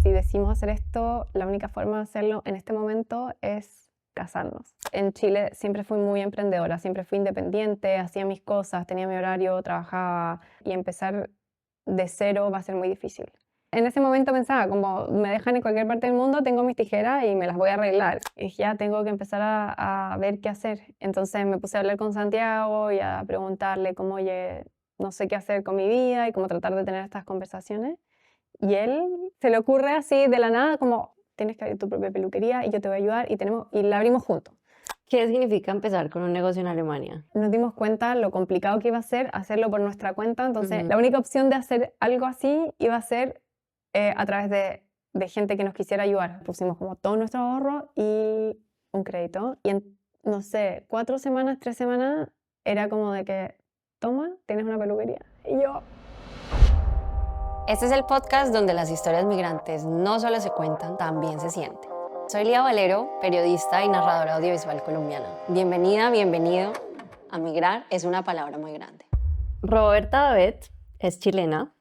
si decimos hacer esto, la única forma de hacerlo en este momento es casarnos. En Chile siempre fui muy emprendedora, siempre fui independiente, hacía mis cosas, tenía mi horario, trabajaba, y empezar de cero va a ser muy difícil. En ese momento pensaba, como me dejan en cualquier parte del mundo, tengo mis tijeras y me las voy a arreglar. Y ya tengo que empezar a ver qué hacer. Entonces me puse a hablar con Santiago y a preguntarle cómo, oye, no sé qué hacer con mi vida y cómo tratar de tener estas conversaciones. Y él se le ocurre así de la nada, como, tienes que abrir tu propia peluquería y yo te voy a ayudar, y la abrimos juntos. ¿Qué significa empezar con un negocio en Alemania? Nos dimos cuenta lo complicado que iba a ser hacerlo por nuestra cuenta, entonces Ujú. la única opción de hacer algo así iba a ser a través de gente que nos quisiera ayudar. Pusimos como todo nuestro ahorro y un crédito, y en, no sé, 4 semanas, 3 semanas, era como de que, toma, tienes una peluquería. Y yo, Este es el podcast donde las historias migrantes no solo se cuentan, también se sienten. Soy Lía Valero, periodista y narradora audiovisual colombiana. Bienvenida, bienvenido a Migrar es una palabra muy grande. Roberta Davet es chilena,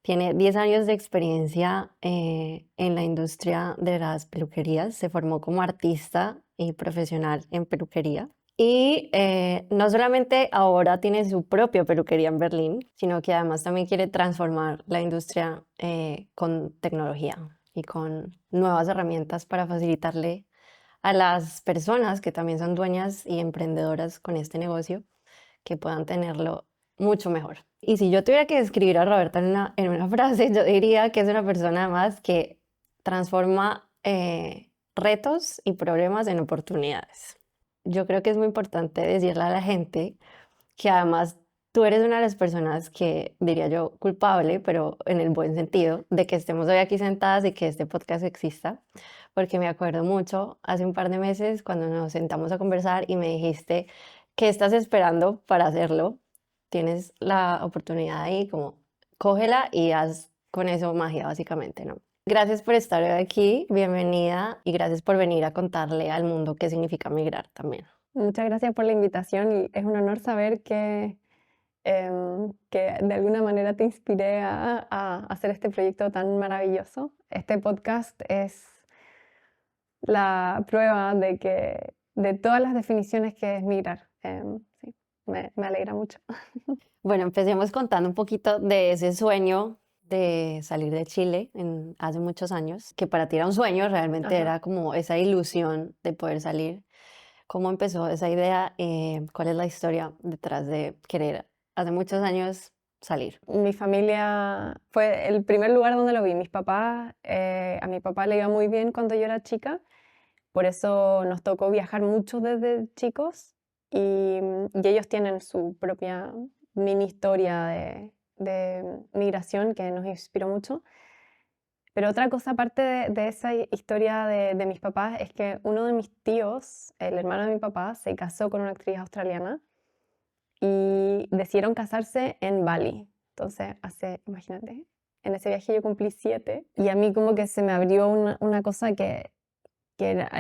tiene 10 años de experiencia en la industria de las peluquerías, se formó como artista y profesional en peluquería. Y no solamente ahora tiene su propia peluquería en Berlín, sino que además también quiere transformar la industria con tecnología y con nuevas herramientas para facilitarle a las personas que también son dueñas y emprendedoras con este negocio que puedan tenerlo mucho mejor. Y si yo tuviera que describir a Roberta en una frase, yo diría que es una persona más que transforma retos y problemas en oportunidades. Yo creo que es muy importante decirle a la gente que además tú eres una de las personas que, diría yo, culpable, pero en el buen sentido, de que estemos hoy aquí sentadas y que este podcast exista, porque me acuerdo mucho hace un par de meses cuando nos sentamos a conversar y me dijiste, ¿qué estás esperando para hacerlo? Tienes la oportunidad ahí, como cógela y haz con eso magia, básicamente, ¿no? Gracias por estar hoy aquí, bienvenida y gracias por venir a contarle al mundo qué significa migrar también. muchas gracias por la invitación, y es un honor saber que de alguna manera te inspiré a hacer este proyecto tan maravilloso. Este podcast es la prueba de todas las definiciones que es migrar. Sí, me alegra mucho. Bueno, empecemos contando un poquito de ese sueño de salir de Chile hace muchos años, que para ti era un sueño, realmente Ajá. era como esa ilusión de poder salir. ¿Cómo empezó esa idea? ¿Cuál es la historia detrás de querer hace muchos años salir? Mi familia fue el primer lugar donde lo vi. A mi papá le iba muy bien cuando yo era chica, por eso nos tocó viajar mucho desde chicos, y ellos tienen su propia mini historia de migración que nos inspiró mucho. Pero otra cosa aparte de esa historia de mis papás es que uno de mis tíos, el hermano de mi papá, se casó con una actriz australiana y decidieron casarse en Bali. Entonces, imagínate, en ese viaje yo cumplí 7, y a mí como que se me abrió una cosa que era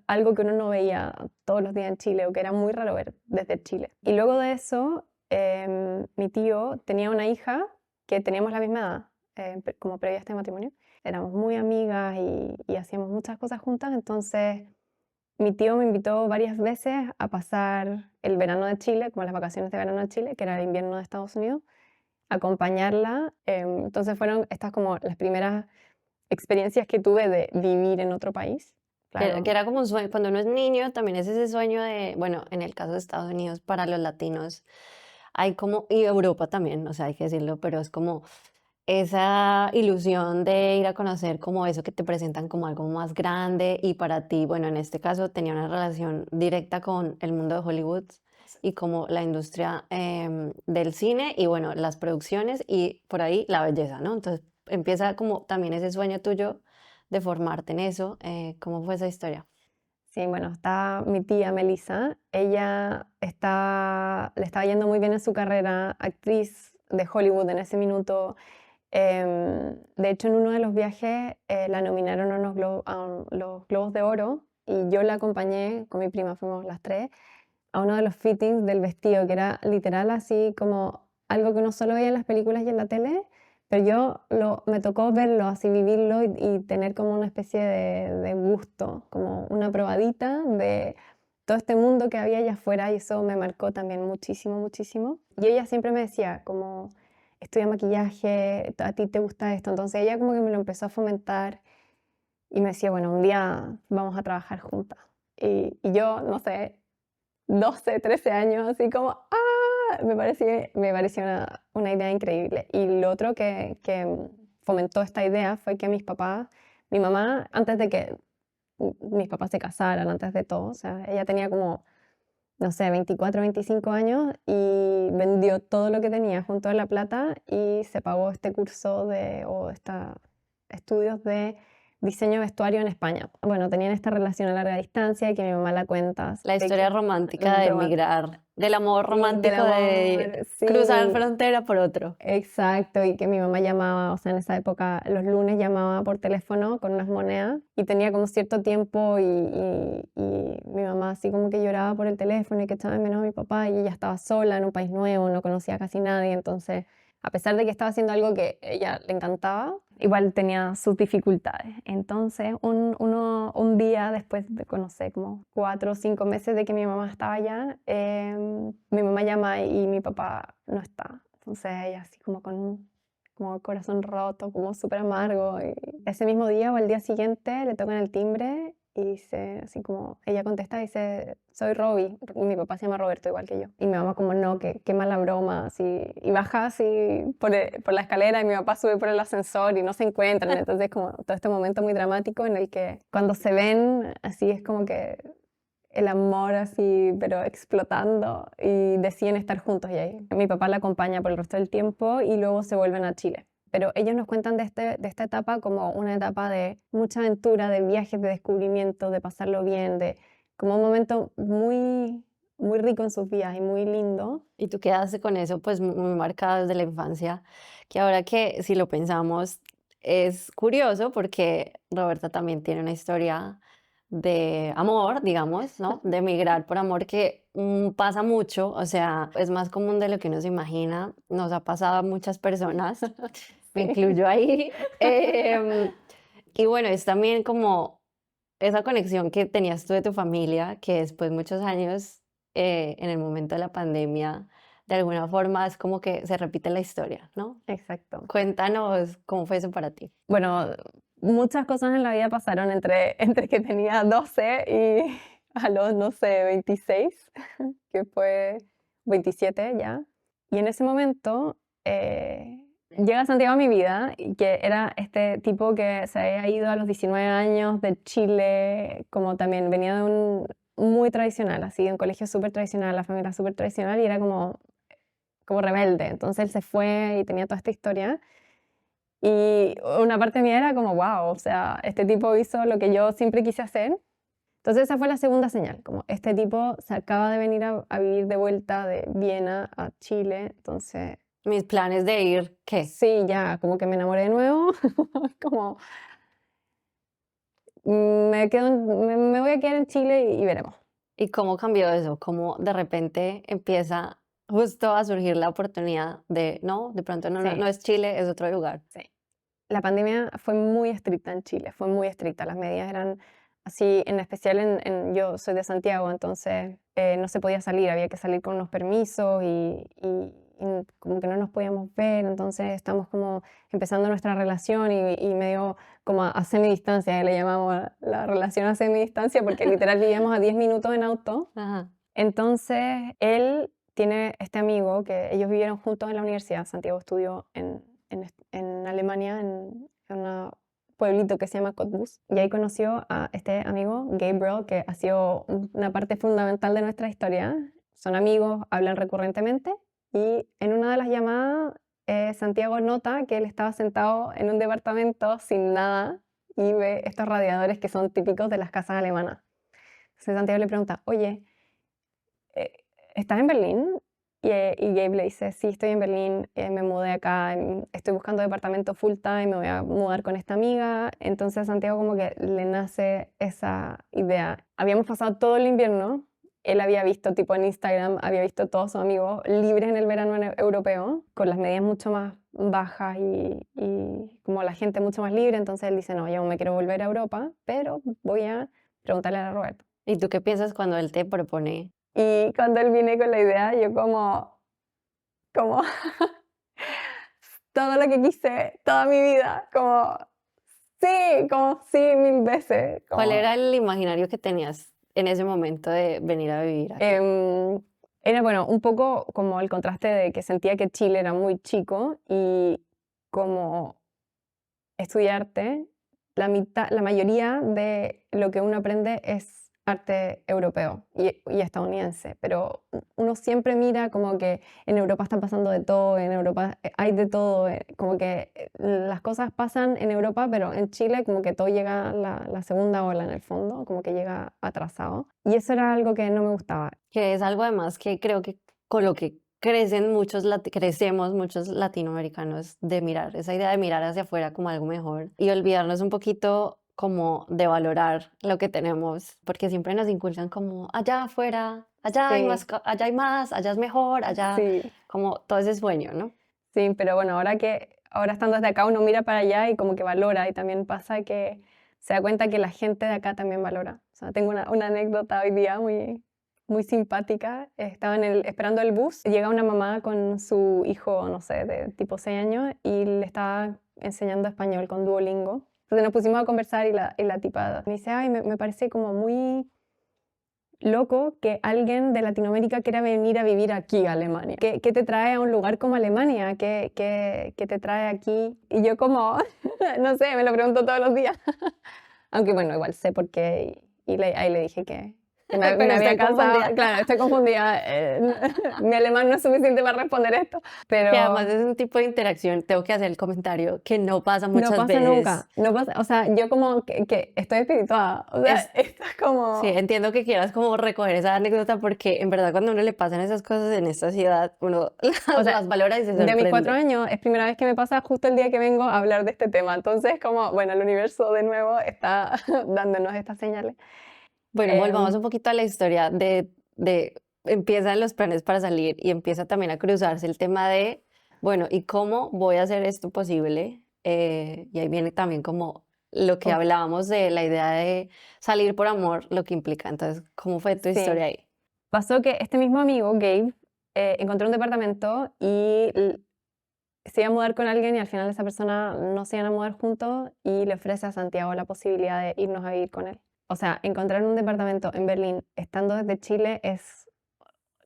algo que uno no veía todos los días en Chile, o que era muy raro ver desde Chile. Y luego de eso, mi tío tenía una hija que teníamos la misma edad, como previa a este matrimonio. Éramos muy amigas y hacíamos muchas cosas juntas, entonces mi tío me invitó varias veces a pasar el verano de Chile, como las vacaciones de verano de Chile, que era el invierno de Estados Unidos, a acompañarla. Entonces fueron estas como las primeras experiencias que tuve de vivir en otro país. Que Claro, era como un sueño, cuando uno es niño, también es ese sueño de, bueno, en el caso de Estados Unidos, para los latinos, hay como, y Europa también, o sea, hay que decirlo, pero es como esa ilusión de ir a conocer como eso que te presentan como algo más grande y para ti, bueno, en este caso tenía una relación directa con el mundo de Hollywood y como la industria del cine y bueno, las producciones y por ahí la belleza, ¿no? Entonces empieza como también ese sueño tuyo de formarte en eso. ¿Cómo fue esa historia? sí, bueno, está mi tía Melissa. Ella le estaba yendo muy bien en su carrera, actriz de Hollywood en ese minuto. De hecho, en uno de los viajes la nominaron a los Globos de Oro, y yo la acompañé con mi prima, fuimos las tres, a uno de los fittings del vestido, que era literal así como algo que uno solo veía en las películas y en la tele, Pero me tocó verlo, así vivirlo y tener como una especie de gusto, como una probadita de todo este mundo que había allá afuera y eso me marcó también muchísimo, muchísimo. Y ella siempre me decía como, estudia maquillaje, a ti te gusta esto. Entonces ella como que me lo empezó a fomentar y me decía, bueno, un día vamos a trabajar juntas. Y yo, no sé, 12, 13 años, así como, me pareció una idea increíble. Y lo otro que fomentó esta idea fue que mi mamá, antes de que mis papás se casaran, antes de todo, o sea, ella tenía como, no sé, 24, 25 años y vendió todo lo que tenía junto a la plata y se pagó este curso estudios de diseño de vestuario en España. Bueno, tenían esta relación a larga distancia y que mi mamá la cuenta La de historia que romántica de emigrar, del amor sí, del romántico de amor, cruzar sí, frontera por otro. exacto, y que mi mamá llamaba, o sea, en esa época los lunes llamaba por teléfono con unas monedas y tenía como cierto tiempo y mi mamá así como que lloraba por el teléfono y que echaba de menos a mi papá y ella estaba sola en un país nuevo, no conocía casi nadie, entonces a pesar de que estaba haciendo algo que a ella le encantaba, igual tenía sus dificultades. Entonces un día después de, no sé, como 4 o 5 meses de que mi mamá estaba allá, mi mamá llama y mi papá no está. Entonces ella así como el corazón roto, como súper amargo. Y ese mismo día o al día siguiente le tocan el timbre y dice, así como, ella contesta y dice, soy Robbie. Mi papá se llama Roberto igual que yo. Y mi mamá como, no, qué mala broma. Así, y baja así por la escalera y mi papá sube por el ascensor y no se encuentran. Entonces como todo este momento muy dramático en el que cuando se ven, así es como que el amor así, pero explotando y deciden estar juntos y ahí. Mi papá la acompaña por el resto del tiempo y luego se vuelven a Chile. Pero ellos nos cuentan de esta etapa como una etapa de mucha aventura, de viajes, de descubrimiento, de pasarlo bien, de como un momento muy, muy rico en sus vidas y muy lindo. Y tú quedaste con eso pues muy marcado desde la infancia, que ahora que si lo pensamos es curioso porque Roberta también tiene una historia de amor, digamos, ¿no? De emigrar por amor que pasa mucho, o sea, es más común de lo que uno se imagina, nos ha pasado a muchas personas, me Sí. incluyo ahí. Y bueno, es también como esa conexión que tenías tú de tu familia, que después muchos años, en el momento de la pandemia, de alguna forma es como que se repite la historia, ¿no? Exacto. Cuéntanos cómo fue eso para ti. Bueno, muchas cosas en la vida pasaron entre que tenía 12 y a los, no sé, 26, que fue 27 ya. Y en ese momento llega Santiago a mi vida, y que era este tipo que se había ido a los 19 años de Chile, como también venía de un muy tradicional, así, de un colegio súper tradicional, la familia súper tradicional, y era como rebelde. Entonces él se fue y tenía toda esta historia. Y una parte mía era como, wow, o sea, este tipo hizo lo que yo siempre quise hacer. Entonces esa fue la segunda señal, como este tipo se acaba de venir a vivir de vuelta de Viena a Chile, entonces Mis planes de ir, ¿qué? sí, ya como que me enamoré de nuevo, como me voy a quedar en Chile y veremos. ¿Y cómo cambió eso? ¿Cómo de repente empieza justo a surgir la oportunidad de, no, de pronto no, no Sí, es Chile, es otro lugar? sí. La pandemia fue muy estricta en Chile, fue muy estricta. Las medidas eran así, en especial yo soy de Santiago, entonces no se podía salir, había que salir con unos permisos y como que no nos podíamos ver, entonces estamos como empezando nuestra relación y medio como a semidistancia, le llamamos a la relación a semidistancia porque literal vivíamos a 10 minutos en auto. Ajá. Entonces él tiene este amigo que ellos vivieron juntos en la universidad. Santiago estudió en Alemania, en un pueblito que se llama Cottbus. Y ahí conoció a este amigo, Gabriel, que ha sido una parte fundamental de nuestra historia. Son amigos, hablan recurrentemente. Y en una de las llamadas, Santiago nota que él estaba sentado en un departamento sin nada y ve estos radiadores que son típicos de las casas alemanas. Entonces Santiago le pregunta, oye, eh, ¿estás en Berlín? Y Gabe le dice, sí, estoy en Berlín, me mudé acá, estoy buscando departamento full time, me voy a mudar con esta amiga. Entonces a Santiago como que le nace esa idea. Habíamos pasado todo el invierno, él había visto tipo en Instagram, había visto todos sus amigos libres en el verano europeo, con las medidas mucho más bajas y como la gente mucho más libre, entonces él dice, no, yo me quiero volver a Europa, pero voy a preguntarle a Roberto. ¿Y tú qué piensas cuando él te propone? Y cuando él viene con la idea, yo como todo lo que quise toda mi vida, como sí, 1000 veces, ¿Cuál como era el imaginario que tenías en ese momento de venir a vivir aquí? era, bueno, un poco como el contraste de que sentía que Chile era muy chico y como estudiarte, la mayoría de lo que uno aprende es arte europeo y estadounidense, pero uno siempre mira como que en Europa está pasando de todo, en Europa hay de todo, como que las cosas pasan en Europa, pero en Chile como que todo llega a la segunda ola en el fondo, como que llega atrasado. Y eso era algo que no me gustaba. Que es algo además que creo que con lo que crecemos muchos latinoamericanos de mirar, esa idea de mirar hacia afuera como algo mejor y olvidarnos un poquito como de valorar lo que tenemos, porque siempre nos inculcan como allá afuera, allá hay Sí, más, allá hay más, allá es mejor, allá sí. como todo ese sueño, ¿no? Sí, pero bueno, ahora estando desde acá uno mira para allá y como que valora y también pasa que se da cuenta que la gente de acá también valora. O sea, tengo una anécdota hoy día muy simpática. Estaba esperando el bus, llega una mamá con su hijo, no sé, de tipo 6 años y le estaba enseñando español con Duolingo. Entonces nos pusimos a conversar y la tipa me dice, ay, me parece como muy loco que alguien de Latinoamérica quiera venir a vivir aquí a Alemania. ¿Qué te trae a un lugar como Alemania? ¿Qué te trae aquí? Y yo como, no sé, me lo pregunto todos los días. Aunque bueno, igual sé por qué ahí le dije que me Pero había estoy casado. confundida. Claro, estoy confundida. Mi alemán no es suficiente para responder esto, Que además pero es un tipo de interacción, tengo que hacer el comentario, que no pasa no muchas pasa veces. nunca. No pasa, o sea, yo como que estoy espirituada. O sea, Es, esto es sí, como... entiendo que quieras como recoger esa anécdota porque en verdad cuando a uno le pasan esas cosas en esta ciudad, uno O sea, las valora y se de mis 4 sorprende. años es primera vez que me pasa justo el día que vengo a hablar de este tema. Entonces, como, bueno, el universo de nuevo está dándonos estas señales. Bueno, volvamos Em, un poquito a la historia empiezan los planes para salir y empieza también a cruzarse el tema de, bueno, ¿y cómo voy a hacer esto posible? Y ahí viene también como lo que uf, hablábamos de la idea de salir por amor, lo que implica. Entonces, ¿cómo fue tu sí. historia ahí? Pasó que este mismo amigo, Gabe, encontró un departamento y se iba a mudar con alguien y al final esa persona no se iban a mudar juntos y le ofrece a Santiago la posibilidad de irnos a vivir con él. O sea, encontrar un departamento en Berlín estando desde Chile es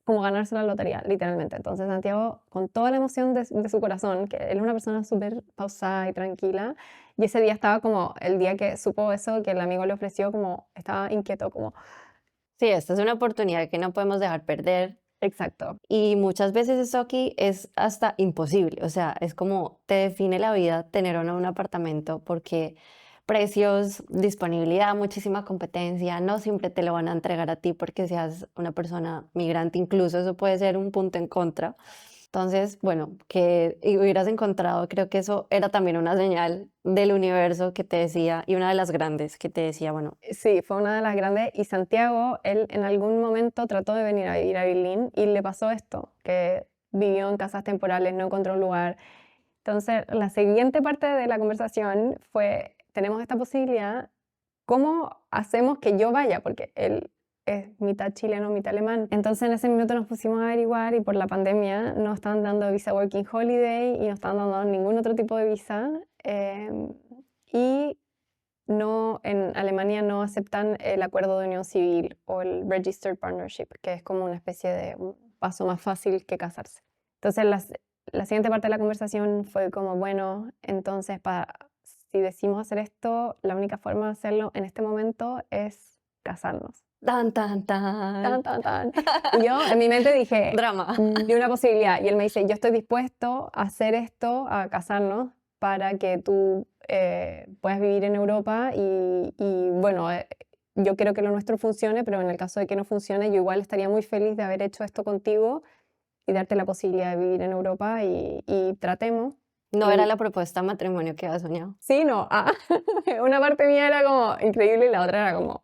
como ganarse la lotería, literalmente. Entonces Santiago, con toda la emoción de su corazón, que él es una persona súper pausada y tranquila, y ese día estaba como, el día que supo eso, que el amigo le ofreció, como estaba inquieto, como, Sí, esta es una oportunidad que no podemos dejar perder. exacto. Y muchas veces eso aquí es hasta imposible, o sea, es como te define la vida tener o no un apartamento porque precios, disponibilidad, muchísima competencia, no siempre te lo van a entregar a ti porque seas una persona migrante, incluso eso puede ser un punto en contra. Entonces, bueno, que hubieras encontrado, creo que eso era también una señal del universo que te decía, y una de las grandes que te decía, bueno, Sí, fue una de las grandes. Y Santiago, él en algún momento trató de venir a vivir a Berlín y le pasó esto, que vivió en casas temporales, no encontró un lugar. Entonces, la siguiente parte de la conversación fue, tenemos esta posibilidad, ¿cómo hacemos que yo vaya? Porque él es mitad chileno, mitad alemán. Entonces, en ese minuto nos pusimos a averiguar y por la pandemia no estaban dando visa Working Holiday y no estaban dando ningún otro tipo de visa. Y no, en Alemania no aceptan el acuerdo de unión civil o el Registered Partnership, que es como una especie de un paso más fácil que casarse. Entonces, la siguiente parte de la conversación fue como, bueno, entonces, si decimos hacer esto, la única forma de hacerlo en este momento es casarnos. tan, tan, tan, Tan, tan, tan. Y yo en mi mente dije, drama. ni una posibilidad. Y él me dice, yo estoy dispuesto a hacer esto, a casarnos, para que tú puedas vivir en Europa y bueno, yo quiero que lo nuestro funcione, pero en el caso de que no funcione, yo igual estaría muy feliz de haber hecho esto contigo y darte la posibilidad de vivir en Europa y tratemos. No era Y la propuesta de matrimonio que había soñado. sí, no, una parte mía era como increíble y la otra era como,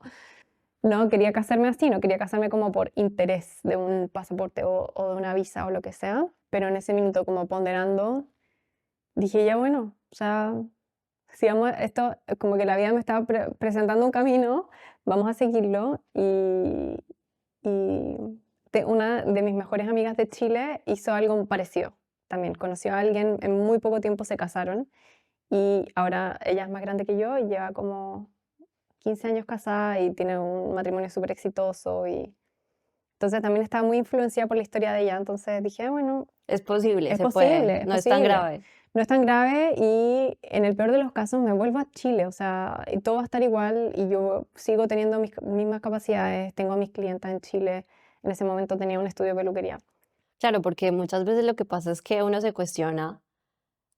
no quería casarme así, no quería casarme como por interés de un pasaporte o de una visa o lo que sea, pero en ese minuto como ponderando, dije, ya bueno, o sea, sigamos esto, como que la vida me estaba presentando un camino, vamos a seguirlo. Y una de mis mejores amigas de Chile hizo algo parecido. También conoció a alguien, en muy poco tiempo se casaron y ahora ella es más grande que yo y lleva como 15 años casada y tiene un matrimonio súper exitoso. Y entonces también estaba muy influenciada por la historia de ella. Entonces dije, bueno, Es posible, es se puede, posible, es no es tan posible. grave. No es tan grave y en el peor de los casos me vuelvo a Chile, o sea, y todo va a estar igual y yo sigo teniendo mis mismas capacidades, tengo a mis clientas en Chile, en ese momento tenía un estudio de peluquería. Claro, porque muchas veces lo que pasa es que uno se cuestiona,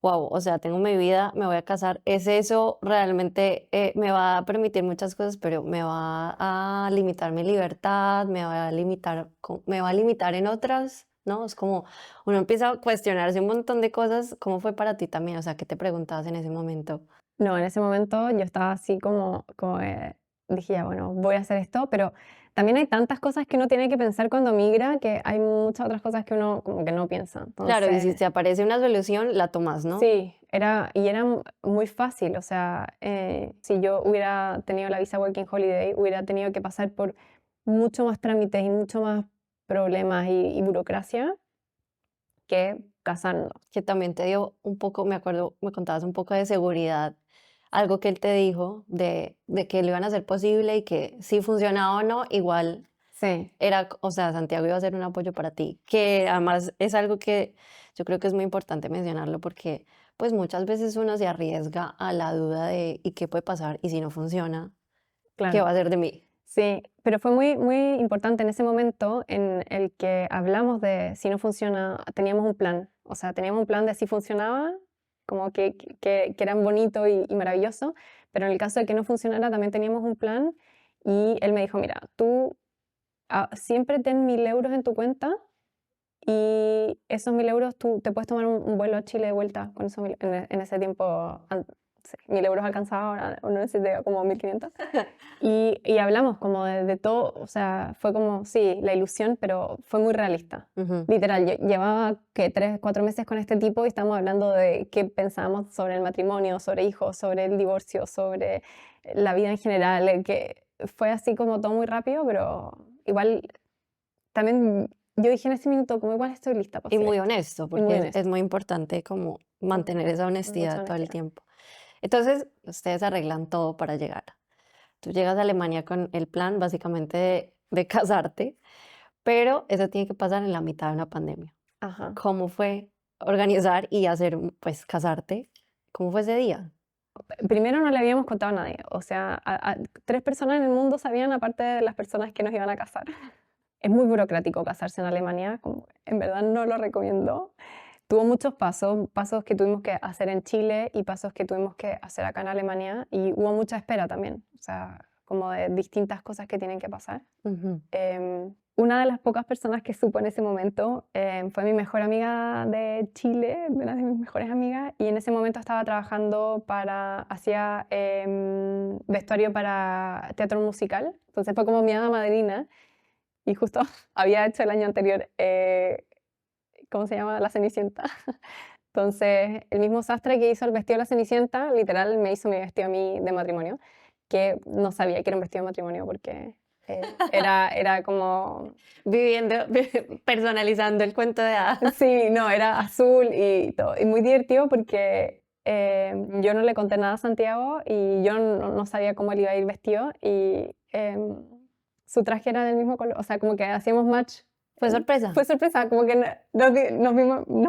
wow, o sea, tengo mi vida, me voy a casar, ¿es eso realmente me va a permitir muchas cosas, pero me va a limitar mi libertad, me va a limitar, me va a limitar en otras, ¿no? Es como uno empieza a cuestionarse un montón de cosas. ¿Cómo fue para ti también? O sea, ¿qué te preguntabas en ese momento? No, en ese momento yo estaba así como dije, ya, bueno, voy a hacer esto, pero también hay tantas cosas que uno tiene que pensar cuando migra, que hay muchas otras cosas que uno como que no piensa. Claro, y si Entonces, te aparece una solución, la tomas, ¿no? sí, era muy fácil, o sea, si yo hubiera tenido la visa Working Holiday, hubiera tenido que pasar por mucho más trámites y mucho más problemas y burocracia que casarnos. Que también te dio un poco, me acuerdo, me contabas un poco de seguridad, algo que él te dijo de que lo iban a hacer posible y que si funcionaba o no, igual Sí, era, o sea, Santiago iba a ser un apoyo para ti, que además es algo que yo creo que es muy importante mencionarlo porque pues muchas veces uno se arriesga a la duda de ¿y qué puede pasar? Y si no funciona, ¿qué claro. va a ser de mí? Sí, pero fue muy, muy importante en ese momento en el que hablamos de si no funciona, teníamos un plan, o sea, teníamos un plan de si funcionaba, como que eran bonito y maravilloso, pero en el caso de que no funcionara también teníamos un plan y él me dijo, mira, tú siempre ten 1.000 euros en tu cuenta y esos 1.000 euros tú te puedes tomar un vuelo a Chile de vuelta con esos en ese tiempo. Sí, 1.000 euros alcanzaba, ahora uno necesita como 1.500. Y hablamos como de todo, o sea, fue como, sí, la ilusión, pero fue muy realista. Ujú. Literal, yo llevaba que 3, 4 meses con este tipo y estamos hablando de qué pensábamos sobre el matrimonio, sobre hijos, sobre el divorcio, sobre la vida en general, que fue así como todo muy rápido, pero igual también yo dije en ese minuto, como igual estoy lista para Y hacer muy esto. honesto, Y muy porque es honesto, muy importante como mantener esa mucha honestidad todo el honestidad. tiempo. Entonces, ustedes arreglan todo para llegar. Tú llegas a Alemania con el plan básicamente de casarte, pero eso tiene que pasar en la mitad de una pandemia. Ajá. ¿Cómo fue organizar y hacer, pues, casarte? ¿Cómo fue ese día? Primero no le habíamos contado a nadie, o sea, 3 personas en el mundo sabían aparte de las personas que nos iban a casar. Es muy burocrático casarse en Alemania, como en verdad no lo recomiendo. Tuvo muchos pasos, pasos que tuvimos que hacer en Chile y pasos que tuvimos que hacer acá en Alemania y hubo mucha espera también, o sea, como de distintas cosas que tienen que pasar. Ujú. Una de las pocas personas que supo en ese momento fue mi mejor amiga de Chile, una de mis mejores amigas, y en ese momento estaba trabajando hacía vestuario para teatro musical, entonces fue como mi hada madrina, y justo había hecho el año anterior, ¿cómo se llama? La Cenicienta. Entonces, el mismo sastre que hizo el vestido de la Cenicienta, literal, me hizo mi vestido a mí de matrimonio, que no sabía que era un vestido de matrimonio porque era como, Viviendo, personalizando el cuento de hadas. sí, no, era azul y todo. Y muy divertido porque yo no le conté nada a Santiago y yo no sabía cómo él iba a ir vestido y su traje era del mismo color, o sea, como que hacíamos match. Fue sorpresa. Fue sorpresa, como que nos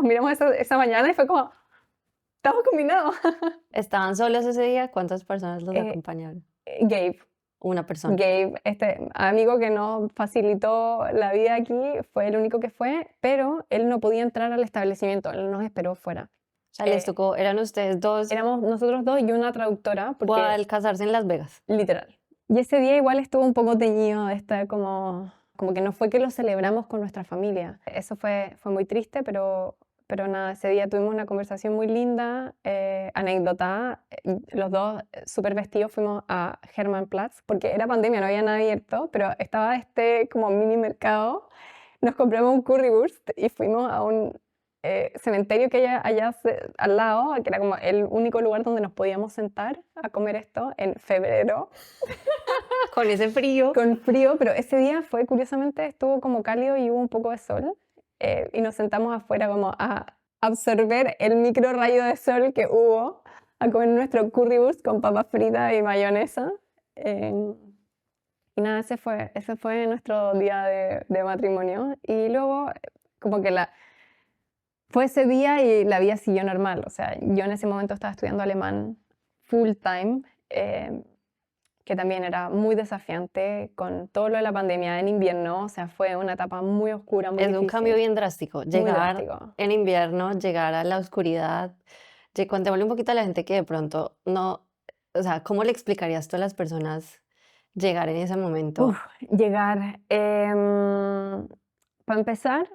miramos esa mañana y fue como, estamos combinados. ¿Estaban solos ese día? ¿Cuántas personas los Eh, acompañaron? Gabe, Una persona. Gabe, este amigo que nos facilitó la vida aquí, fue el único que fue, pero él no podía entrar al establecimiento, él nos esperó fuera. O sea, les Eh, tocó, eran ustedes dos, Éramos nosotros dos y una traductora, porque cual casarse en Las Vegas. literal. Y ese día igual estuvo un poco teñido de estar como que no fue que lo celebramos con nuestra familia. Eso fue muy triste, pero nada, ese día tuvimos una conversación muy linda, anécdota. Los dos súper vestidos fuimos a Hermannplatz, porque era pandemia, no había nada abierto, pero estaba este como mini mercado. Nos compramos un currywurst y fuimos a un cementerio que hay allá al lado, que era como el único lugar donde nos podíamos sentar a comer esto en febrero, Con ese frío. con frío, pero ese día fue, curiosamente, estuvo como cálido y hubo un poco de sol, y nos sentamos afuera como a absorber el micro rayo de sol que hubo, a comer nuestro currywurst con papas fritas y mayonesa. Y nada, ese fue nuestro día de matrimonio. Y luego, como que fue ese día y la vida siguió normal. O sea, yo en ese momento estaba estudiando alemán full time, que también era muy desafiante con todo lo de la pandemia en invierno. O sea, fue una etapa muy oscura, muy Es difícil. un cambio bien drástico. Muy Llegar drástico. en invierno, llegar a la oscuridad. Contémosle un poquito a la gente que de pronto no, o sea, ¿cómo le explicarías tú a las personas llegar en ese momento? Uf, llegar. Para empezar,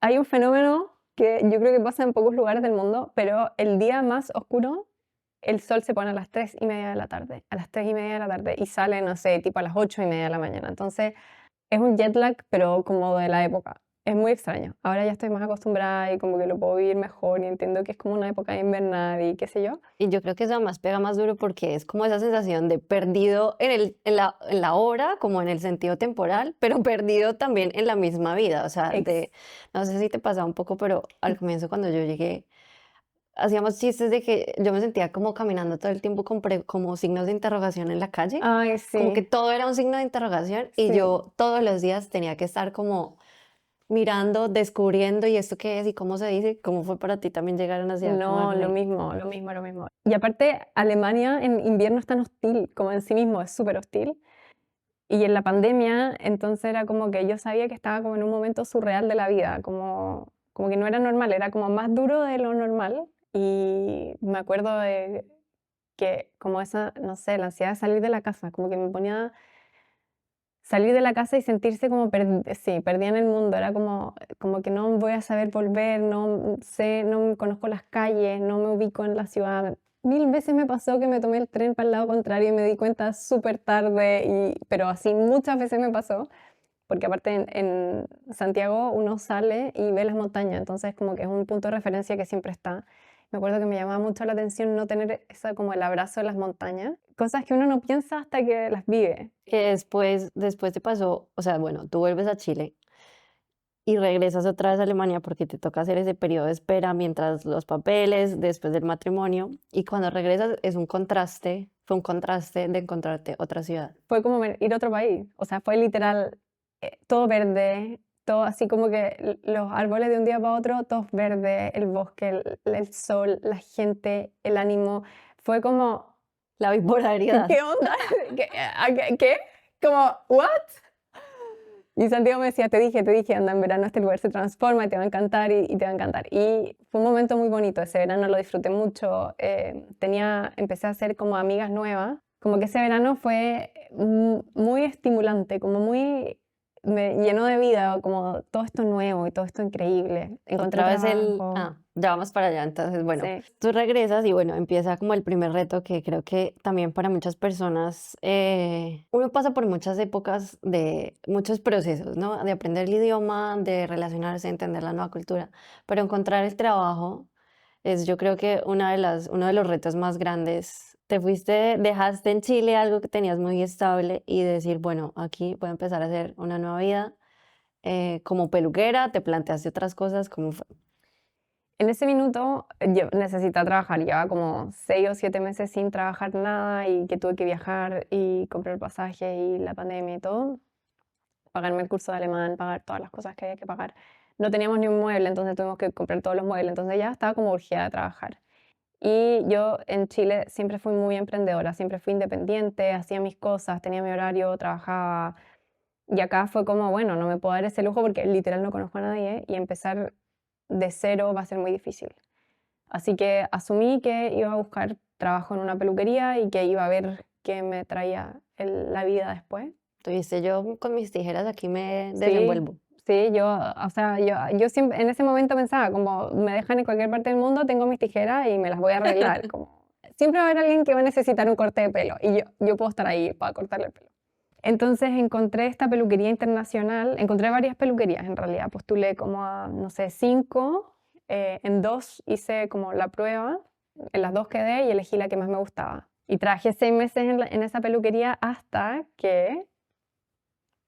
hay un fenómeno que yo creo que pasa en pocos lugares del mundo, pero el día más oscuro, el sol se pone a las 3:30 de la tarde, a las 3:30 de la tarde, y sale, no sé, tipo a las 8:30 de la mañana. Entonces, es un jet lag, pero como de la época. Es muy extraño. Ahora ya estoy más acostumbrada y como que lo puedo vivir mejor y entiendo que es como una época invernal y qué sé yo. Y yo creo que eso además pega más duro porque es como esa sensación de perdido en la hora, como en el sentido temporal, pero perdido también en la misma vida. O sea, Ex- no sé si te pasaba un poco, pero al comienzo cuando yo llegué, hacíamos chistes de que yo me sentía como caminando todo el tiempo con como signos de interrogación en la calle, Ay, como que sí, todo era un signo de interrogación y sí. yo todos los días tenía que estar como mirando, descubriendo y esto qué es y cómo se dice. ¿Cómo fue para ti también llegar a una ciudad como No, lo Berlín? mismo, lo mismo, lo mismo. Y aparte, Alemania en invierno es tan hostil, como en sí mismo es súper hostil. Y en la pandemia, entonces era como que yo sabía que estaba como en un momento surreal de la vida, como que no era normal, era como más duro de lo normal. Y me acuerdo de que como esa, no sé, la ansiedad de salir de la casa, como que me ponía salir de la casa y sentirse como, sí, perdida en el mundo, era como que no voy a saber volver, no sé, no conozco las calles, no me ubico en la ciudad. Mil veces me pasó que me tomé el tren para el lado contrario y me di cuenta súper tarde, pero así muchas veces me pasó, porque aparte en Santiago uno sale y ve las montañas, entonces como que es un punto de referencia que siempre está. Me acuerdo que me llamaba mucho la atención no tener esa, como el abrazo de las montañas, cosas que uno no piensa hasta que las vive. Que después te pasó, o sea, bueno, tú vuelves a Chile y regresas otra vez a Alemania porque te toca hacer ese periodo de espera mientras los papeles, después del matrimonio, y cuando regresas es un contraste, fue un contraste de encontrarte otra ciudad. Fue como ir a otro país, o sea, fue literal, todo verde, todo así como que los árboles de un día para otro, todos verdes, el bosque, el sol, la gente, el ánimo, fue como, La bipolaridad. ¿qué onda? ¿Qué? Como, ¿what? Y Santiago me decía, te dije, anda, en verano este lugar se transforma y te va a encantar y te va a encantar. Y fue un momento muy bonito, ese verano lo disfruté mucho, empecé a hacer como amigas nuevas, como que ese verano fue muy estimulante, como me llenó de vida, como todo esto nuevo y todo esto increíble. Encontré Otra vez trabajo, ya vamos para allá. Entonces, bueno, sí. tú regresas y bueno, empieza como el primer reto que creo que también para muchas personas, uno pasa por muchas épocas de muchos procesos, ¿no? De aprender el idioma, de relacionarse, entender la nueva cultura, pero encontrar el trabajo es yo creo que uno de los retos más grandes. Te fuiste, dejaste en Chile algo que tenías muy estable y decir, bueno, aquí voy a empezar a hacer una nueva vida. Como peluquera, te planteaste otras cosas, ¿cómo fue? En ese minuto yo necesitaba trabajar, llevaba como 6 o 7 meses sin trabajar nada y que tuve que viajar y comprar el pasaje y la pandemia y todo, pagarme el curso de alemán, pagar todas las cosas que había que pagar. No teníamos ni un mueble, entonces tuvimos que comprar todos los muebles, entonces ya estaba como urgida de trabajar. Y yo en Chile siempre fui muy emprendedora, siempre fui independiente, hacía mis cosas, tenía mi horario, trabajaba. Y acá fue como, bueno, no me puedo dar ese lujo porque literal no conozco a nadie y empezar de cero va a ser muy difícil. Así que asumí que iba a buscar trabajo en una peluquería y que iba a ver qué me traía la vida después. Tú dijiste: "Yo con mis tijeras aquí me Sí, desenvuelvo". sí, o sea, yo siempre en ese momento pensaba, como me dejan en cualquier parte del mundo, tengo mis tijeras y me las voy a arreglar. Como, siempre va a haber alguien que va a necesitar un corte de pelo y yo puedo estar ahí para cortarle el pelo. Entonces encontré esta peluquería internacional, encontré varias peluquerías en realidad, postulé como a, no sé, 5, en 2 hice como la prueba, en las 2 quedé y elegí la que más me gustaba. Y trabajé 6 meses en esa peluquería hasta que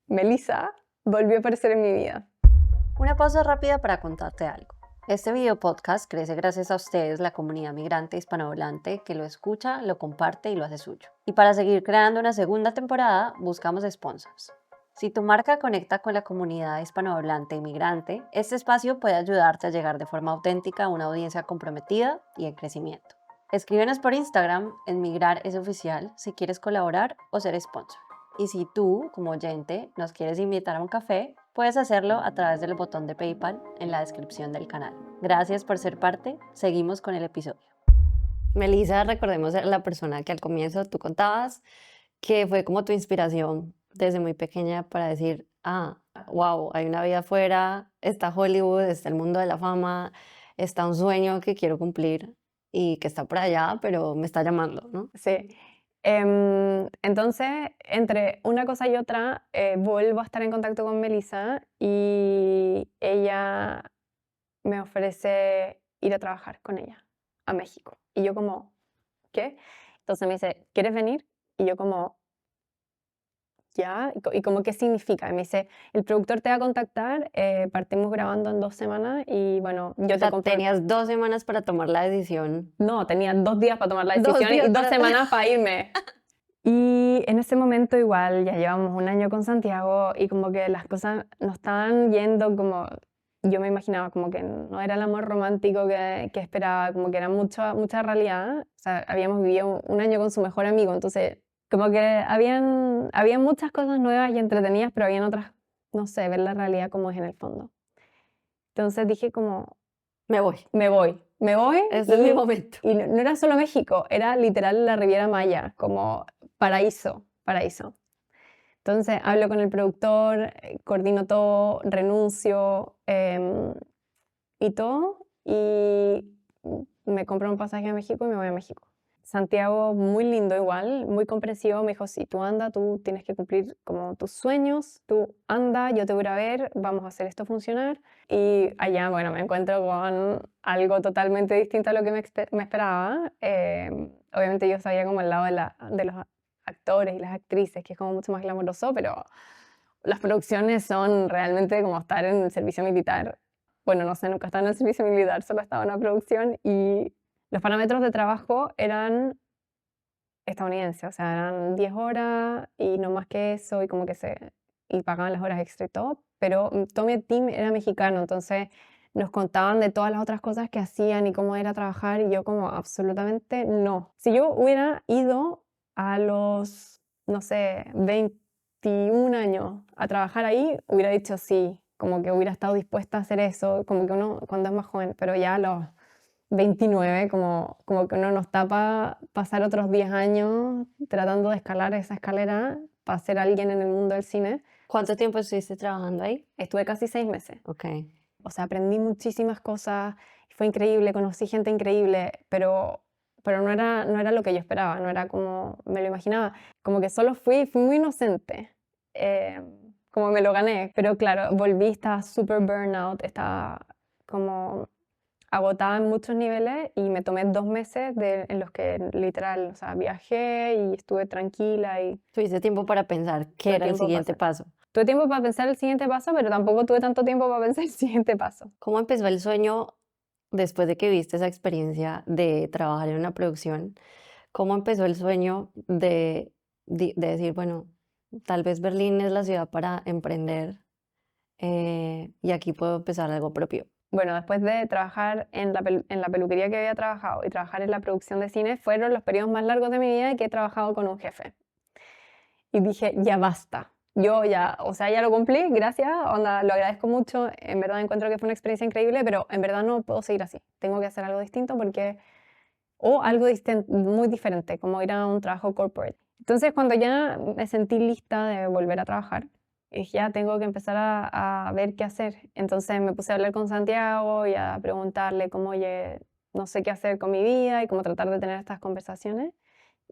Melissa volvió a aparecer en mi vida. Una pausa rápida para contarte algo. Este video podcast crece gracias a ustedes, la comunidad migrante hispanohablante, que lo escucha, lo comparte y lo hace suyo. Y para seguir creando una segunda temporada, buscamos sponsors. Si tu marca conecta con la comunidad hispanohablante inmigrante, este espacio puede ayudarte a llegar de forma auténtica a una audiencia comprometida y en crecimiento. Escríbenos por Instagram en Migrar es Oficial si quieres colaborar o ser sponsor. Y si tú, como oyente, nos quieres invitar a un café, puedes hacerlo a través del botón de PayPal en la descripción del canal. Gracias por ser parte. Seguimos con el episodio. Melissa, recordemos, era la persona que al comienzo tú contabas que fue como tu inspiración desde muy pequeña para decir, wow, hay una vida afuera, está Hollywood, está el mundo de la fama, está un sueño que quiero cumplir y que está por allá, pero me está llamando, ¿no? Sí. Entonces, entre una cosa y otra, vuelvo a estar en contacto con Melissa y ella me ofrece ir a trabajar con ella a México. Y yo como, ¿qué? Entonces me dice, ¿quieres venir? Y yo como, ¿ya? ¿Y como qué significa? Y me dice, el productor te va a contactar, partimos grabando en 2 semanas y bueno, yo O te sea, compro... tenías 2 semanas para tomar la decisión. No, tenía 2 días para tomar la 2 decisión y días 2 para... semanas para irme. Y en ese momento igual ya llevamos un año con Santiago y como que las cosas no estaban yendo como yo me imaginaba, como que no era el amor romántico que esperaba, como que era mucha realidad. O sea, habíamos vivido un año con su mejor amigo, entonces como que habían muchas cosas nuevas y entretenidas, pero habían otras, no sé, ver la realidad como es en el fondo. Entonces dije como, Me voy. me voy Este es mi momento. y no era solo México, era literal la Riviera Maya, como paraíso. Entonces hablo con el productor, coordino todo, renuncio y todo, y me compro un pasaje a México y me voy a México. Santiago, muy lindo igual, muy comprensivo, me dijo, si tú anda, tú tienes que cumplir como tus sueños, tú anda, yo te voy a ir a ver, vamos a hacer esto funcionar. Y allá, bueno, me encuentro con algo totalmente distinto a lo que me esperaba. Obviamente yo sabía como el lado de los actores y las actrices, que es como mucho más glamoroso, pero las producciones son realmente como estar en el servicio militar. Bueno, no sé, nunca estaba en el servicio militar, solo estaba en una producción y los parámetros de trabajo eran estadounidenses, o sea, eran 10 horas y no más que eso y como que y pagaban las horas extra y todo, pero todo mi team era mexicano, entonces nos contaban de todas las otras cosas que hacían y cómo era trabajar y yo como absolutamente no. Si yo hubiera ido a los, no sé, 21 años a trabajar ahí, hubiera dicho sí, como que hubiera estado dispuesta a hacer eso, como que uno cuando es más joven, pero ya a los 29, como que uno no está para pasar otros 10 años tratando de escalar esa escalera para ser alguien en el mundo del cine. ¿Cuánto tiempo estuviste trabajando ahí? Estuve casi 6 meses. Ok. O sea, aprendí muchísimas cosas, fue increíble, conocí gente increíble, pero no era lo que yo esperaba, no era como me lo imaginaba. Como que solo fui muy inocente, como me lo gané. Pero claro, volví, estaba súper burnout, estaba como agotada en muchos niveles y me tomé 2 meses en los que literal, o sea, viajé y estuve tranquila y Tuviste tiempo para pensar qué tuve era el tiempo para siguiente paso. tuve tiempo para pensar el siguiente paso, pero tampoco tuve tanto tiempo para pensar el siguiente paso. ¿Cómo empezó el sueño después de que viste esa experiencia de trabajar en una producción? ¿Cómo empezó el sueño de decir, bueno, tal vez Berlín es la ciudad para emprender y aquí puedo empezar algo propio? Bueno, después de trabajar en la peluquería que había trabajado y trabajar en la producción de cine, fueron los periodos más largos de mi vida en que he trabajado con un jefe. Y dije, ya basta. Yo ya, o sea, ya lo cumplí, gracias, onda, lo agradezco mucho, en verdad encuentro que fue una experiencia increíble, pero en verdad no puedo seguir así. Tengo que hacer algo distinto o algo muy diferente, como ir a un trabajo corporate. Entonces, cuando ya me sentí lista de volver a trabajar, dije, ya tengo que empezar a ver qué hacer. Entonces me puse a hablar con Santiago y a preguntarle cómo, oye, no sé qué hacer con mi vida y cómo tratar de tener estas conversaciones.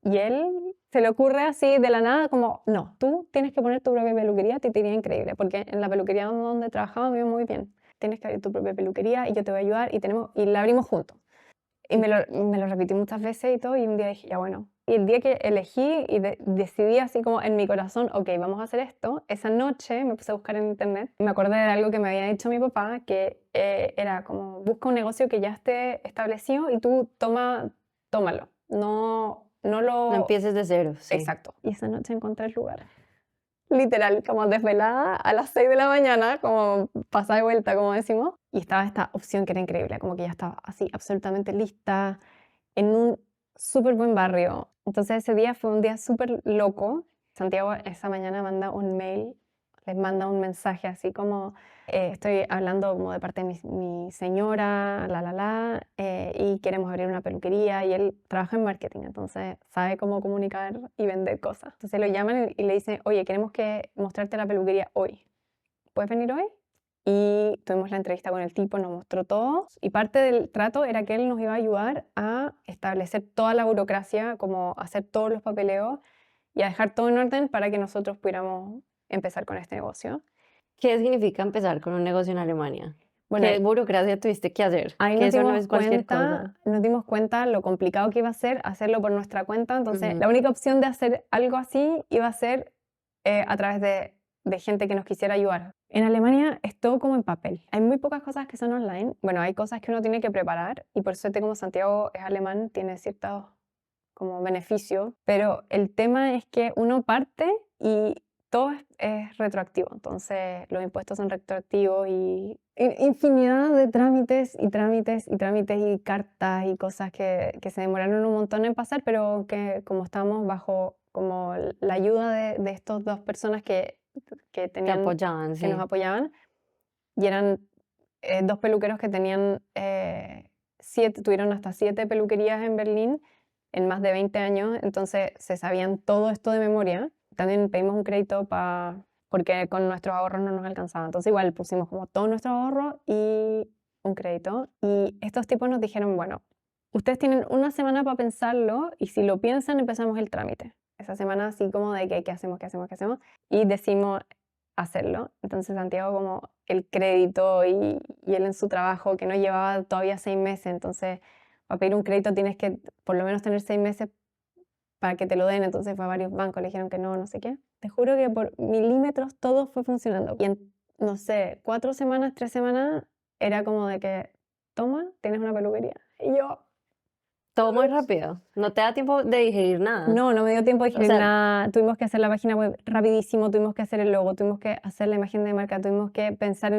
Y él se le ocurre así de la nada como, no, tú tienes que poner tu propia peluquería, te iría increíble, porque en la peluquería donde trabajaba me iba muy bien. tienes que abrir tu propia peluquería y yo te voy a ayudar y la abrimos juntos. Y me lo repetí muchas veces y todo, y un día dije, ya bueno. Y el día que elegí y decidí así como en mi corazón, ok, vamos a hacer esto, esa noche me puse a buscar en internet y me acordé de algo que me había dicho mi papá, que era como, busca un negocio que ya esté establecido y tú tómalo. No No lo... empieces de cero, sí. Exacto. Y esa noche encontré el lugar. Literal, como desvelada a las 6 de la mañana, como pasada de vuelta, como decimos. Y estaba esta opción que era increíble, como que ya estaba así, absolutamente lista, en un súper buen barrio. Entonces ese día fue un día súper loco. Santiago esa mañana manda un mail, les manda un mensaje así como, estoy hablando como de parte de mi señora, y queremos abrir una peluquería y él trabaja en marketing, entonces sabe cómo comunicar y vender cosas. Entonces lo llaman y le dicen, oye, queremos mostrarte la peluquería hoy. ¿Puedes venir hoy? Y tuvimos la entrevista con el tipo, nos mostró todo y parte del trato era que él nos iba a ayudar a establecer toda la burocracia, como hacer todos los papeleos y a dejar todo en orden para que nosotros pudiéramos empezar con este negocio. ¿Qué significa empezar con un negocio en Alemania? Bueno, ¿Qué burocracia tuviste que hacer? ahí Que nos eso no dimos es cualquier cosa. cuenta, nos dimos cuenta lo complicado que iba a ser hacerlo por nuestra cuenta, entonces Ujú. la única opción de hacer algo así iba a ser a través de gente que nos quisiera ayudar. En Alemania es todo como en papel. Hay muy pocas cosas que son online. Bueno, hay cosas que uno tiene que preparar y por suerte como Santiago es alemán, tiene ciertos como beneficios, pero el tema es que uno parte y todo es retroactivo, entonces los impuestos son retroactivos y infinidad de trámites y trámites y trámites y cartas y cosas que se demoraron un montón en pasar, pero que como estamos bajo como la ayuda de estas dos personas que Te apoyaban, que nos sí. apoyaban y eran dos peluqueros que tenían tuvieron hasta 7 peluquerías en Berlín en más de 20 años, entonces se sabían todo esto de memoria. También pedimos un crédito porque con nuestros ahorros no nos alcanzaba. Entonces igual pusimos como todo nuestro ahorro y un crédito. Y estos tipos nos dijeron, bueno, ustedes tienen una semana para pensarlo y si lo piensan empezamos el trámite. Esa semana así como de que, ¿qué hacemos, qué hacemos, qué hacemos? Y decimos hacerlo. Entonces Santiago como el crédito y él en su trabajo que no llevaba todavía 6 meses, entonces para pedir un crédito tienes que por lo menos tener 6 meses para que te lo den, entonces fue a varios bancos, le dijeron que no, no sé qué. Te juro que por milímetros todo fue funcionando. Y en, no sé, 4 semanas, 3 semanas, era como de que, toma, tienes una peluquería. Y yo, Todo muy rápido. No te da tiempo de digerir nada. no me dio tiempo de O escribir sea, nada, tuvimos que hacer la página web rapidísimo, tuvimos que hacer el logo, tuvimos que hacer la imagen de marca, tuvimos que pensar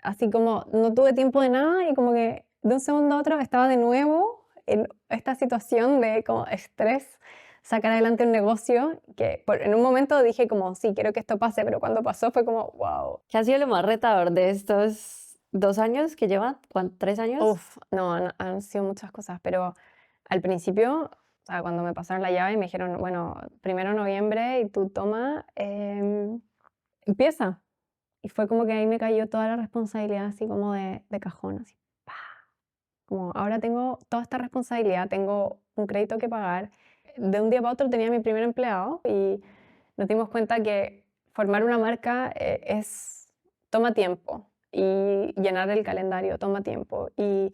así como no tuve tiempo de nada y como que de un segundo a otro estaba de nuevo en esta situación de como estrés, sacar adelante un negocio que en un momento dije como sí, quiero que esto pase, pero cuando pasó fue como wow. ¿qué ha sido lo más retador de estos 2 años que llevan? ¿3 años? Uf, no, han sido muchas cosas, pero al principio, o sea, cuando me pasaron la llave y me dijeron, bueno, 1 de noviembre y tú toma, empieza. Y fue como que ahí me cayó toda la responsabilidad así como de cajón, así. ¡Pa! Como ahora tengo toda esta responsabilidad, tengo un crédito que pagar. De un día para otro tenía mi primer empleado y nos dimos cuenta que formar una marca toma tiempo y llenar el calendario toma tiempo y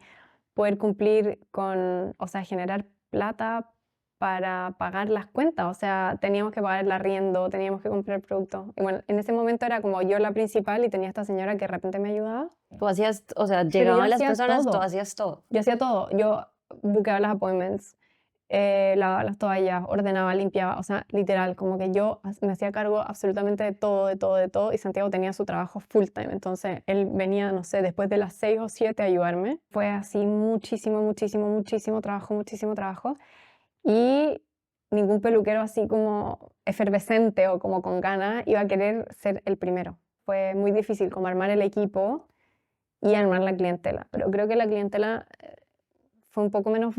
poder cumplir o sea, generar plata para pagar las cuentas, o sea, teníamos que pagar el arriendo, teníamos que comprar productos. Y bueno, en ese momento era como yo la principal y tenía esta señora que de repente me ayudaba, Tú hacías, o sea, pero yo llegaban las hacía personas, tú todo, hacías todo. yo hacía todo, yo buscaba las appointments, lavaba las toallas, ordenaba, limpiaba, o sea, literal, como que yo me hacía cargo absolutamente de todo, de todo, de todo, y Santiago tenía su trabajo full time, entonces él venía, no sé, después de las 6 o 7 a ayudarme. Fue así muchísimo, muchísimo, muchísimo trabajo, y ningún peluquero así como efervescente o como con ganas iba a querer ser el primero. Fue muy difícil como armar el equipo y armar la clientela, pero creo que la clientela fue un poco menos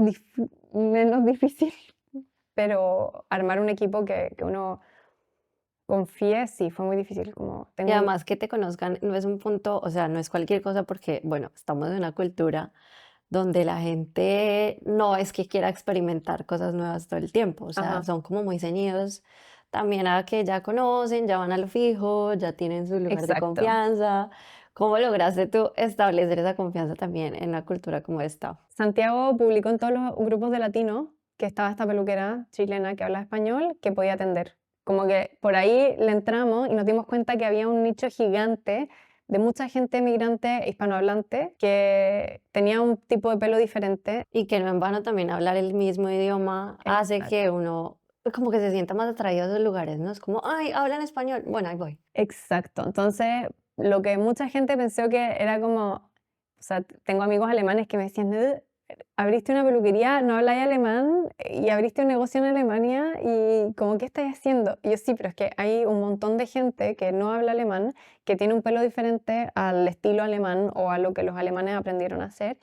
difícil, pero armar un equipo que uno confíe, sí, fue muy difícil. Como Y además que te conozcan no es un punto, o sea, no es cualquier cosa porque, bueno, estamos en una cultura donde la gente no es que quiera experimentar cosas nuevas todo el tiempo, o sea, Ajá, son como muy ceñidos también a que ya conocen, ya van a lo fijo, ya tienen su lugar de exacto. confianza, ¿Cómo lograste tú establecer esa confianza también en una cultura como esta? Santiago publicó en todos los grupos de latinos que estaba esta peluquera chilena que habla español que podía atender. Como que por ahí le entramos y nos dimos cuenta que había un nicho gigante de mucha gente migrante hispanohablante que tenía un tipo de pelo diferente. Y que no en vano también hablar el mismo idioma hace Exacto. que uno como que se sienta más atraído a esos lugares, ¿no? Es como, ay, hablan español, bueno, ahí voy. Exacto. Entonces, lo que mucha gente pensó que era como, o sea, tengo amigos alemanes que me decían, abriste una peluquería, no habláis alemán y abriste un negocio en Alemania y como, ¿qué estás haciendo? Y yo sí, pero es que hay un montón de gente que no habla alemán, que tiene un pelo diferente al estilo alemán o a lo que los alemanes aprendieron a hacer,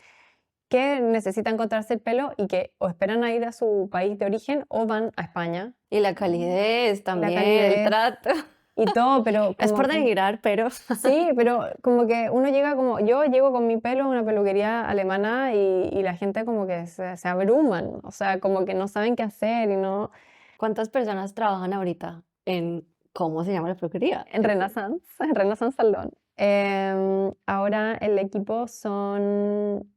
que necesita encontrarse el pelo y que o esperan a ir a su país de origen o van a España. Y la calidez Y la también, el calidez trato. y todo, pero Es como por que... denigrar, pero Sí, pero como que uno llega como, yo llego con mi pelo a una peluquería alemana y la gente como que se abruman, o sea, como que no saben qué hacer y no... ¿cuántas personas trabajan ahorita en cómo se llama la peluquería? En Renaissance, en Renaissance Salón. Ahora el equipo son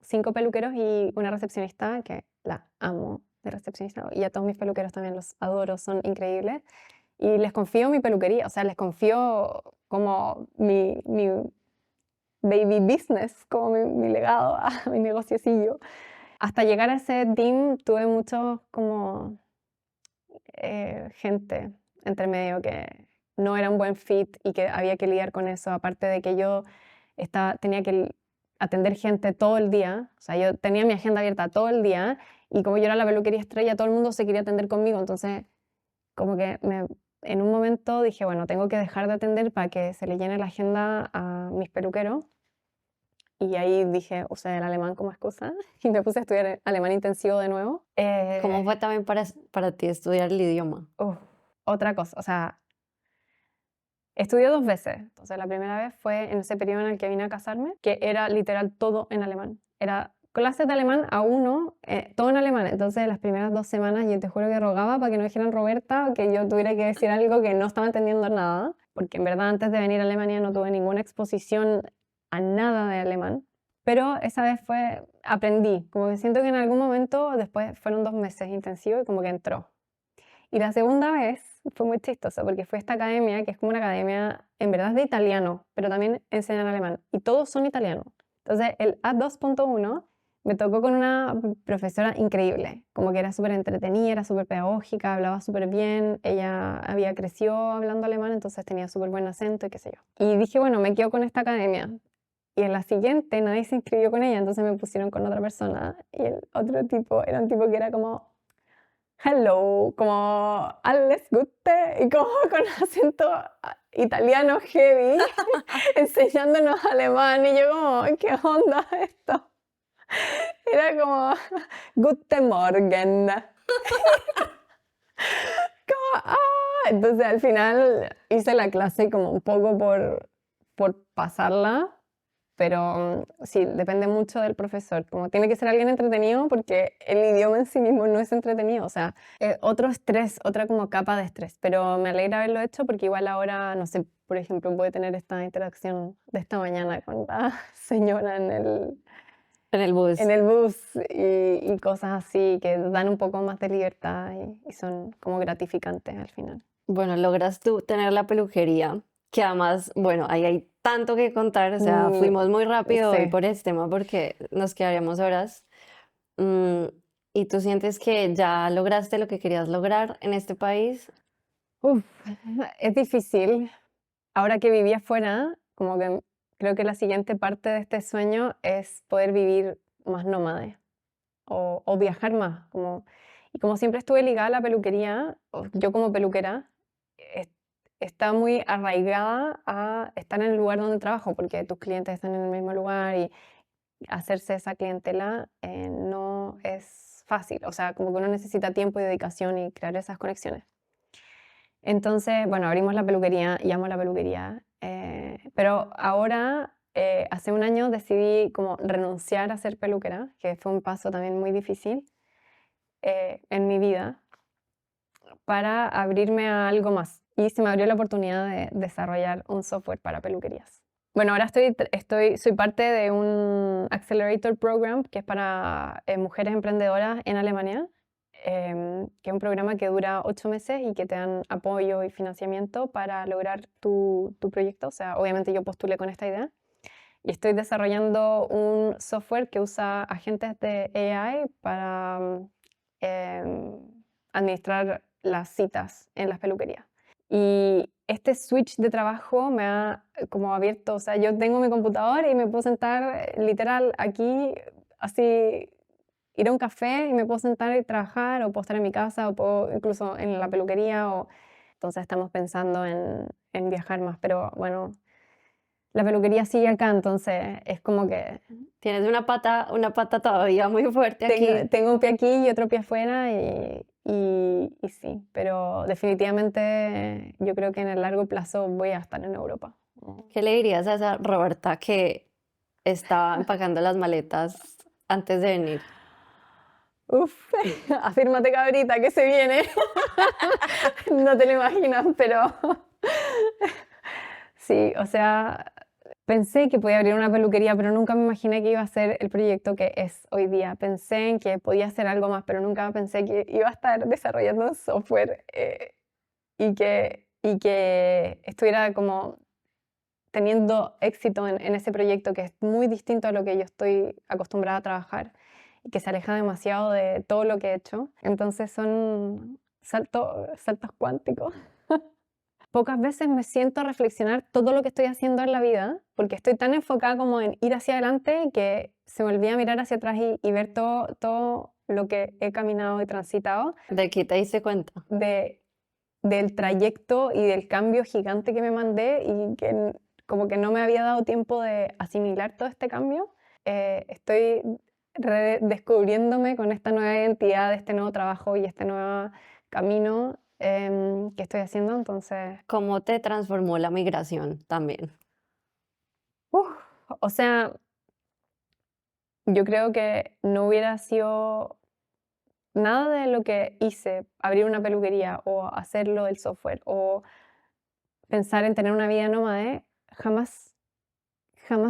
5 peluqueros y una recepcionista, que la amo de recepcionista, y a todos mis peluqueros también los adoro, son increíbles. Y les confío mi peluquería, o sea, les confío como mi baby business, como mi legado, a mi negociecillo. Hasta llegar a ese team tuve mucho como gente entre medio que no era un buen fit y que había que lidiar con eso, aparte de que yo tenía que atender gente todo el día, o sea, yo tenía mi agenda abierta todo el día y como yo era la peluquería estrella, todo el mundo se quería atender conmigo, entonces como que en un momento dije, bueno, tengo que dejar de atender para que se le llene la agenda a mis peluqueros. Y ahí dije, usé el alemán como excusa y me puse a estudiar alemán intensivo de nuevo. ¿Cómo fue también para ti estudiar el idioma? Otra cosa, o sea, estudié 2 veces. Entonces, la primera vez fue en ese periodo en el que vine a casarme, que era literal todo en alemán. Era clases de alemán a uno, todo en alemán. Entonces, las primeras 2 semanas yo te juro que rogaba para que no dijeran Roberta, que yo tuviera que decir algo que no estaba entendiendo nada, porque en verdad antes de venir a Alemania no tuve ninguna exposición a nada de alemán. Pero esa vez aprendí, como que siento que en algún momento, después fueron 2 meses intensivos y como que entró. Y la segunda vez fue muy chistoso porque fue esta academia, que es como una academia en verdad de italiano, pero también enseñan alemán y todos son italianos. Entonces el A2.1 me tocó con una profesora increíble, como que era súper entretenida, era súper pedagógica, hablaba súper bien, ella había crecido hablando alemán, entonces tenía súper buen acento y qué sé yo. Y dije, bueno, me quedo con esta academia. Y en la siguiente nadie se inscribió con ella, entonces me pusieron con otra persona y el otro tipo era un tipo que era como hello, como alles Gute, y como con acento italiano heavy, enseñándonos alemán, y yo como, ¿qué onda esto? Era como, Guten Morgen. Como, entonces al final hice la clase como un poco por pasarla, pero sí, depende mucho del profesor. Como tiene que ser alguien entretenido porque el idioma en sí mismo no es entretenido. O sea, otro estrés, otra como capa de estrés. Pero me alegra haberlo hecho porque igual ahora, no sé, por ejemplo, puede tener esta interacción de esta mañana con la señora En el en bus. el bus y cosas así que dan un poco más de libertad y son como gratificantes al final. Bueno, logras tú tener la peluquería, que además, bueno, ahí hay tanto que contar, o sea, Mm, fuimos muy rápido hoy sí. por este tema porque nos quedaríamos horas. Mm, ¿y tú sientes que ya lograste lo que querías lograr en este país? Uf, es difícil. Ahora que viví afuera, como que creo que la siguiente parte de este sueño es poder vivir más nómade o viajar más. Y como siempre estuve ligada a la peluquería, yo como peluquera, es- está muy arraigada a estar en el lugar donde trabajo, porque tus clientes están en el mismo lugar y hacerse esa clientela no es fácil. O sea, como que uno necesita tiempo y dedicación y crear esas conexiones. Entonces, bueno, abrimos la peluquería y amo la peluquería. Pero ahora, hace un año decidí como renunciar a ser peluquera, que fue un paso también muy difícil en mi vida, para abrirme a algo más. Y se me abrió la oportunidad de desarrollar un software para peluquerías. Bueno, ahora soy parte de un Accelerator Program que es para mujeres emprendedoras en Alemania, que es un programa que dura 8 meses y que te dan apoyo y financiamiento para lograr tu proyecto. O sea, obviamente yo postulé con esta idea y estoy desarrollando un software que usa agentes de AI para administrar las citas en las peluquerías. Y este switch de trabajo me ha como abierto, o sea, yo tengo mi computador y me puedo sentar literal aquí, así, ir a un café y me puedo sentar y trabajar, o puedo estar en mi casa, o puedo incluso en la peluquería, entonces estamos pensando en viajar más, pero bueno, la peluquería sigue acá, entonces es como que Tienes una pata todavía muy fuerte aquí. tengo un pie aquí y otro pie afuera y sí, pero definitivamente yo creo que en el largo plazo voy a estar en Europa. ¿Qué le dirías a esa Roberta que estaba empacando las maletas antes de venir? Uf, afírmate cabrita que se viene. No te lo imaginas, pero sí, o sea, pensé que podía abrir una peluquería, pero nunca me imaginé que iba a ser el proyecto que es hoy día. Pensé en que podía hacer algo más, pero nunca pensé que iba a estar desarrollando un software y que estuviera como teniendo éxito en ese proyecto que es muy distinto a lo que yo estoy acostumbrada a trabajar y que se aleja demasiado de todo lo que he hecho. Entonces son saltos cuánticos. Pocas veces me siento a reflexionar todo lo que estoy haciendo en la vida, porque estoy tan enfocada como en ir hacia adelante que se me olvida mirar hacia atrás y ver todo lo que he caminado y transitado ¿De qué te diste cuenta? del trayecto y del cambio gigante que me mandé y que como que no me había dado tiempo de asimilar todo este cambio. Estoy redescubriéndome con esta nueva identidad, este nuevo trabajo y este nuevo camino que estoy haciendo. Entonces, ¿Cómo te transformó la migración también? uf, o sea, yo creo que no hubiera sido nada de lo que hice, abrir una peluquería o hacerlo del software o pensar en tener una vida nómade, jamás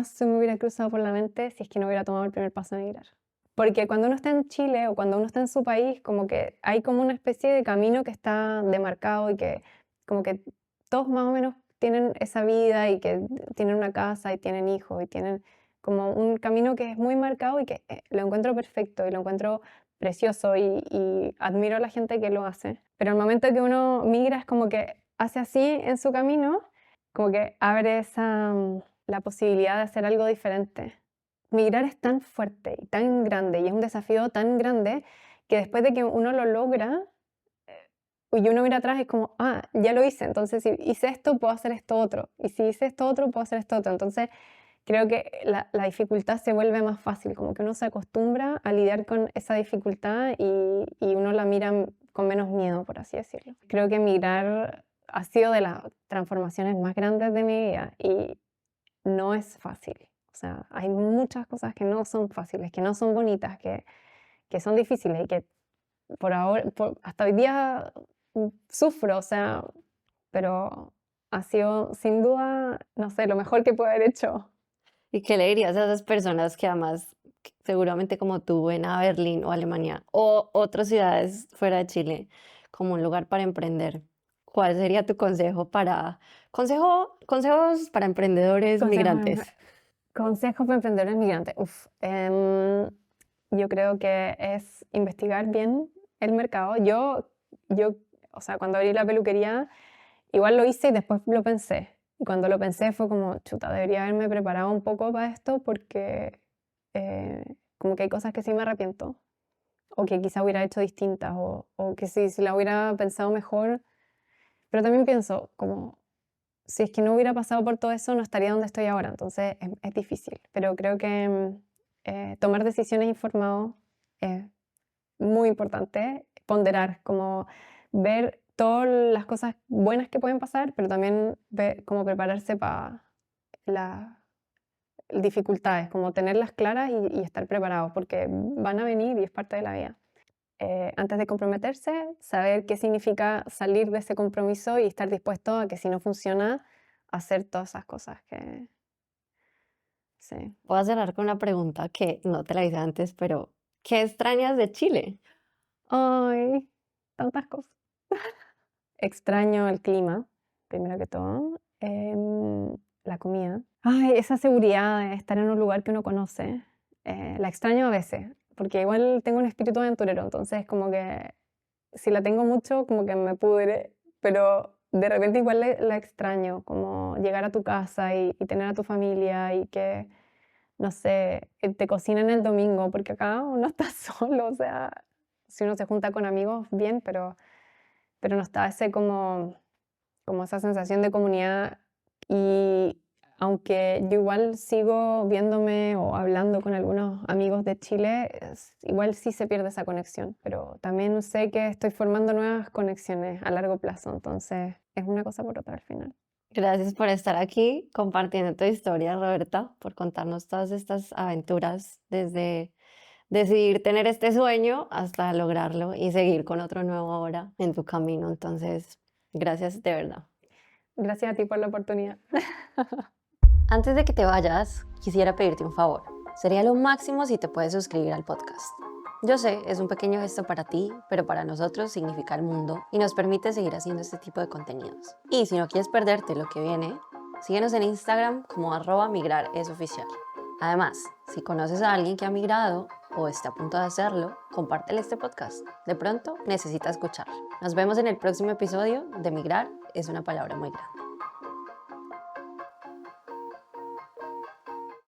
se me hubiera cruzado por la mente si es que no hubiera tomado el primer paso de emigrar. Porque cuando uno está en Chile o cuando uno está en su país, como que hay como una especie de camino que está demarcado y que como que todos más o menos tienen esa vida y que tienen una casa y tienen hijos y tienen como un camino que es muy marcado y que lo encuentro perfecto y lo encuentro precioso y admiro a la gente que lo hace. Pero el momento que uno migra es como que hace así en su camino, como que abre la posibilidad de hacer algo diferente. Migrar es tan fuerte y tan grande y es un desafío tan grande que después de que uno lo logra y uno mira atrás es como, ya lo hice, entonces si hice esto, puedo hacer esto otro. Y si hice esto otro, puedo hacer esto otro. Entonces creo que la dificultad se vuelve más fácil, como que uno se acostumbra a lidiar con esa dificultad y uno la mira con menos miedo, por así decirlo. Creo que migrar ha sido de las transformaciones más grandes de mi vida y no es fácil. O sea, hay muchas cosas que no son fáciles, que no son bonitas, que son difíciles y que por ahora, hasta hoy día sufro, o sea, pero ha sido sin duda, no sé, lo mejor que puedo haber hecho. ¿Y qué le dirías a esas personas que además, seguramente como tú, ven a Berlín o Alemania o otras ciudades fuera de Chile como un lugar para emprender? ¿Cuál sería tu consejos para emprendedores Consejos, migrantes? consejos para emprendedores migrantes. Uf, yo creo que es investigar bien el mercado. Yo, o sea, cuando abrí la peluquería, igual lo hice y después lo pensé. Y cuando lo pensé fue como, chuta, debería haberme preparado un poco para esto porque como que hay cosas que sí me arrepiento o que quizá hubiera hecho distintas o que si la hubiera pensado mejor. Pero también pienso como, si es que no hubiera pasado por todo eso, no estaría donde estoy ahora. Entonces es difícil. Pero creo que tomar decisiones informado es muy importante. Ponderar, como ver todas las cosas buenas que pueden pasar, pero también ver cómo prepararse para las dificultades, como tenerlas claras y estar preparados, porque van a venir y es parte de la vida. antes de comprometerse, saber qué significa salir de ese compromiso y estar dispuesto a que si no funciona, hacer todas esas cosas que... Sí. Voy a cerrar con una pregunta que no te la hice antes, pero ¿qué extrañas de Chile? Ay, tantas cosas. Extraño el clima, primero que todo. La comida. Ay, esa seguridad de estar en un lugar que uno conoce. La extraño a veces, porque igual tengo un espíritu aventurero, entonces como que si la tengo mucho, como que me pudre, pero de repente igual la extraño, como llegar a tu casa y tener a tu familia y que, no sé, te cocinen el domingo, porque acá uno está solo, o sea, si uno se junta con amigos, bien, pero no está ese como esa sensación de comunidad. Y aunque yo igual sigo viéndome o hablando con algunos amigos de Chile, igual sí se pierde esa conexión, pero también sé que estoy formando nuevas conexiones a largo plazo, entonces es una cosa por otra al final. Gracias por estar aquí compartiendo tu historia, Roberta, por contarnos todas estas aventuras desde decidir tener este sueño hasta lograrlo y seguir con otro nuevo ahora en tu camino. Entonces, gracias de verdad. Gracias a ti por la oportunidad. Antes de que te vayas, quisiera pedirte un favor. Sería lo máximo si te puedes suscribir al podcast. Yo sé, es un pequeño gesto para ti, pero para nosotros significa el mundo y nos permite seguir haciendo este tipo de contenidos. Y si no quieres perderte lo que viene, síguenos en Instagram como @migraresoficial. Además, si conoces a alguien que ha migrado o está a punto de hacerlo, compártele este podcast. De pronto necesita escuchar. Nos vemos en el próximo episodio de Migrar es una palabra muy grande.